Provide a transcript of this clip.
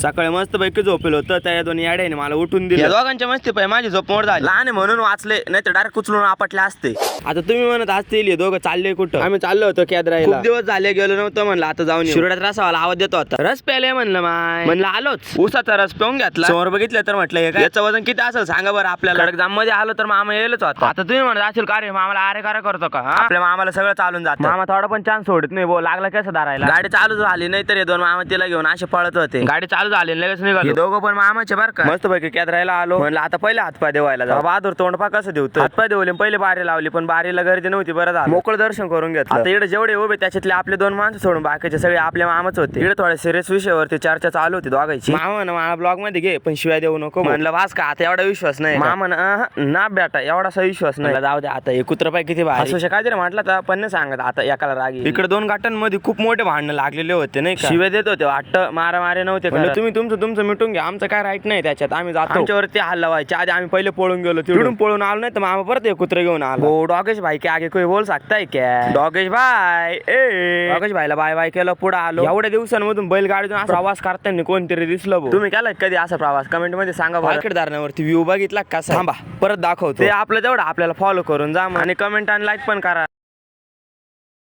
सकाळी मस्त पैकी झोपेल होतं, त्या दोन याड्याने मला उठून दिलं. या दोघांच्या मस्ती पाय माझी झोप मोड झाली. लहान आहे म्हणून वाचले, नाही तर डायरेक्ट उचलून आपटले असते. आता तुम्ही म्हणत असतील दोघं चालले कुठं? आम्ही चाललो होतो केद्राईला. खूप दिवस झाले गेलो नव्हतं, म्हणलं आता जाऊन शिरोड्यात रसावाला आवाज देतो होता. रस प्यायले म्हणलं माय, म्हणलं आलोच. उसाचा रस पिऊन घेतला. समोर बघितलं तर म्हटलं याचं वजन किती असेल सांगा बरं आपल्याला. खडकजाम मध्ये आलो तर मामा येलच होता. आता तुम्ही म्हणत असेल का रे मामाला अरे करा करतो का? आपल्या मामाला सगळं चालून जात. मामा थोडा पण चान्स सोडत नाही, बोल लागला कसं धरायला. गाडी चालू झाली नाही तर हे दोन मामा तिला घेऊन असे पळत होते. गाडी चालू झाली लगेच निघालो. दोघं पण मामाचे बरं का. मस्त पैकी केद्राईला आलो. म्हणलं आता पहिले हातपाय देवायला जाऊ. बहादूर तोंडपा कसं देवतं. हातपाय देवले पहिले बारी लावली, पण बारीला गर्दी नव्हती. बरं झालं मोकळं दर्शन करून घेतलं. आता इकडे जेवढे उभे त्याच्यातले आपले दोन माणसं सोडून बाकीचे सगळे आपल्या मामाच होते. इकडे थोड्या सिरियस विषयावरती चर्चा चालू होती दोघांची. मामा मला ब्लॉग मध्ये घे पण शिवाय देऊ नको. म्हणलं वास का आता एवढा विश्वास नाही. मामा ना बेटा एवढासा विश्वास नाही. जाऊ दे आता हे कुत्र पाय किती भारी असं काय म्हटलं तर पण नाही सांगत आता एकाला राग. इकडे दोन गाठांमध्ये खूप मोठे भांडणं लागलेले होते नाही का. शिव्या देत होते वाटतं, मारे नव्हते. तुम्ही तुमचं मिटून घ्या, आमचं काय राईट नाही त्याच्यात. आम्ही जातो. आमच्यावरती हल्ला व्हायच्या आधी आम्ही पहिले पळून गेलो. तिकडून पळून आलो नाही तर मामा परत हे कुत्र घेऊन आलो. हो डॉगेश भाई के आगे कोई बोल सकता है क्या? डॉगेश भाई डॉगेश भाईला बाय बाय केलं, पुढे आलो. एवढ्या दिवसांमधून बैलगाडीतून असा प्रवास करताना कोणतरी दिसलं. तुम्ही केला कधी असा प्रवास? कमेंट मध्ये सांगा. मार्केट दारण्यावरती व्ह्यू बघितला कसा? थांबा परत दाखवतो. ते आपलं तेवढं आपल्याला फॉलो करून जा आणि कमेंट आणि लाईक पण करा.